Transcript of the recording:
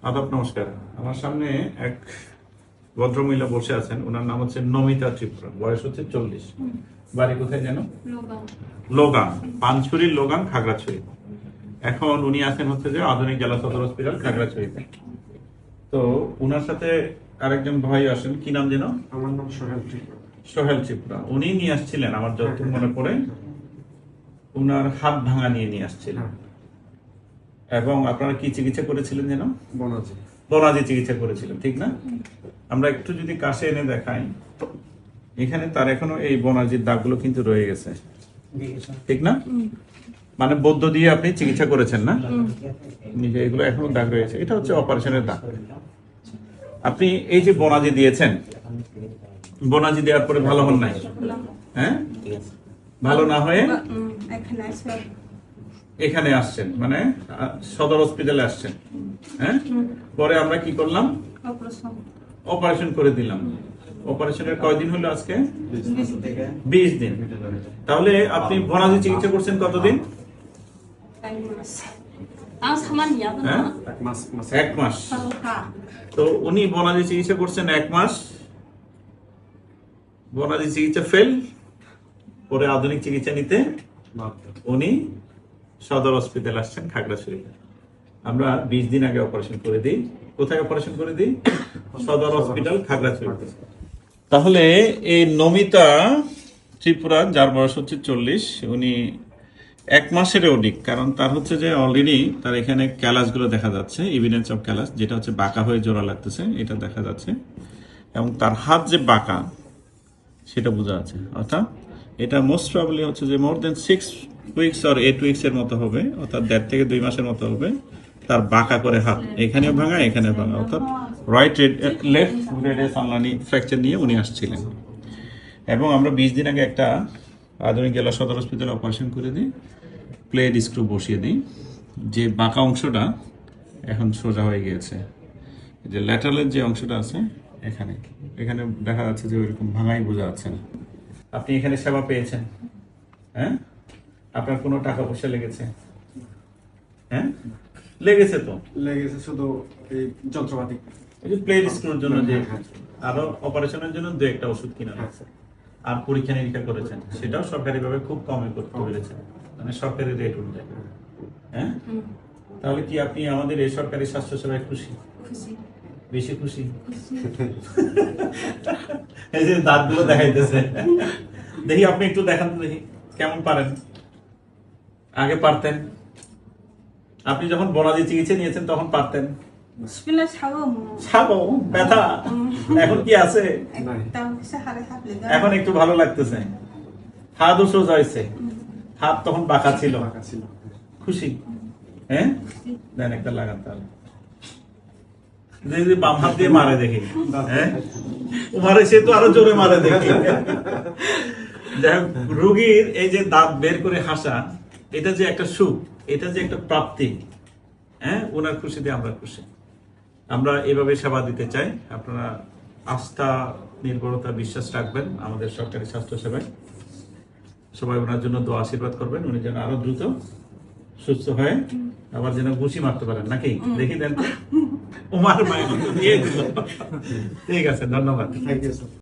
আদাব, নমস্কার। আমার সামনে এক ভদ্রমহিলা বসে আছেন। ওনার নাম হচ্ছে নমিতা ত্রিপুরা, বয়স হচ্ছে 40। বাড়ি কোথায় যেন? লোগাং, পানছড়ির লোগাং, খাগড়াছড়ি। এখন উনি আছেন হচ্ছে যে আধুনিক জেলা সদর হসপিটাল খাগড়াছড়িতে। তো উনার সাথে আরেকজন ভাই আসেন, কি নাম যেন? আমার নাম সোহেল ত্রিপুরা। সোহেল ত্রিপুরা। উনি নিয়ে আসছিলেন, আমার যতটুকু মনে পড়ে, উনার হাত ভাঙা নিয়ে আসছিলেন। এবং আপনারা কি চিকিৎসা করেছিলেন যেন? বনাজি। বনাজি চিকিৎসা করেছিলেন, ঠিক না? আমরা একটু যদি কাছে এনে দেখাই, এখানে তার এখনো এই বনাজির দাগগুলো কিন্তু রয়ে গেছে, ঠিক না? মানে বৌদ্ধ দিয়ে আপনি চিকিৎসা করেছেন না? নিজে এগুলো এখনো দাগ রয়েছে, এটা হচ্ছে অপারেশনের দাগ। আপনি এই যে বনাজি দিয়েছেন, বনাজি দেওয়ার পরে ভালো হন নাই? হ্যাঁ, ভালো না হয়ে এখানে আসছেন, মানে সদর হসপিটালে আসছেন। হ্যাঁ, পরে আমরা কি করলাম? অপারেশন করে দিলাম। অপারেশনের কয়দিন হলো আজকে? 20 দিন। তাহলে আপনি বনাজি চিকিৎসা করছেন কতদিন? হ্যাঁ, 1 মাস। তো উনি বনাজি চিকিৎসা করছেন 1 মাস। বনাজি চিকিৎসা ফেল, পরে আধুনিক চিকিৎসা নিতে উনি সদর হসপিটাল আসছেন খাগড়াছড়িতে। আমরা 20 দিন আগে অপারেশন করে দিই। কোথায় অপারেশন করে দিই? সদর হসপিটাল খাগড়াছড়িতে। তাহলে এই নমিতা ত্রিপুরা, যার বয়স হচ্ছে 40, উনি 1 মাসের অধিক, কারণ তার হচ্ছে যে অলরেডি তার এখানে ক্যালাসগুলো দেখা যাচ্ছে, এভিডেন্স অফ ক্যালাস, যেটা হচ্ছে বাঁকা হয়ে জোড়া লাগতেছে, এটা দেখা যাচ্ছে। এবং তার হাত যে বাঁকা সেটা বোঝা যাচ্ছে। অর্থাৎ এটা মোস্ট প্রবাবলি হচ্ছে যে মোর দেন 6 উইকস আর 8 উইকস এর মতো হবে, অর্থাৎ 1.5 থেকে 2 মাসের মতো হবে। তার বাঁকা করে হাত, এখানেও ভাঙা, এখানেও ভাঙা, অর্থাৎ লেফট রেডিয়াস আনলানি ফ্র্যাকচার নিয়ে উনি আসছিলেন। এবং আমরা 20 দিন আগে একটা আধুনিক জেলা সদর হসপিটালে অপারেশন করে দিই, প্লেট স্ক্রু বসিয়ে দিই। যে বাঁকা অংশটা এখন সোজা হয়ে গিয়েছে। যে ল্যাটারালের যে অংশটা আছে এখানে, এখানে দেখা যাচ্ছে যে ওইরকম ভাঙাই বোঝা যাচ্ছে না। আপনি এখানে সেবা পেয়েছেন? হ্যাঁ, আপনার কোনো টাকা পয়সা লেগেছে? হ্যাঁ, লেগেছে তো। লেগেছে শুধু এই যন্ত্রপাতি, এই যে প্লেট স্ক্রুর জন্য, যে আরো অপারেশনের জন্য 2-1টা ওষুধ কিনা লাগছে। আর পরীক্ষা নিরীক্ষা করেছেন, সেটাও সরকারিভাবে খুব কমে করতে পেরেছেন, মানে সরকারি রেট অনুযায়ী। হ্যাঁ, তাহলে কি আপনি আমাদের এই সরকারি স্বাস্থ্য সেবায় খুশি? বেশি খুশি? এই যে দাঁতগুলো দেখাইতেছে, দেখি আপনি একটু দেখান তো, দেখি কেমন পারেন। আগে পারতেন? আপনি যখন বনাজি চিকিৎসা নিয়েছেন তখন পারতেন? ছাগো ব্যথা এখন কি আছে? এখন একটু ভালো লাগতেছে, হাতও সোজা হয়েছে। হাত তখন বাঁকা ছিল। খুশি? হ্যাঁ, দেন একটা লাগান তাহলে। যদি বাম হাত দিয়ে মারে দেখি। হ্যাঁ, মারে, সে তো আরো জোরে মারে দেখি। রোগীর এই যে দাঁত বের করে হাসা, এটা যে একটা সুখ, এটা যে একটা প্রাপ্তি। হ্যাঁ, ওনার খুশিতে আমরা খুশি। আমরা এভাবে সেবা দিতে চাই। আপনারা আস্থা, নির্ভরতা, বিশ্বাস রাখবেন আমাদের সরকারি স্বাস্থ্য সেবায়। সবাই ওনার জন্য দোয়া আশীর্বাদ করবেন, উনি যেন আরো দ্রুত সুস্থ হয়ে আবার যেন ঘুষি মারতে পারেন, নাকি? দেখি দেন তো। উমার মায়ের দিয়ে দিল। ঠিক আছে, ধন্যবাদ। Thank you sir.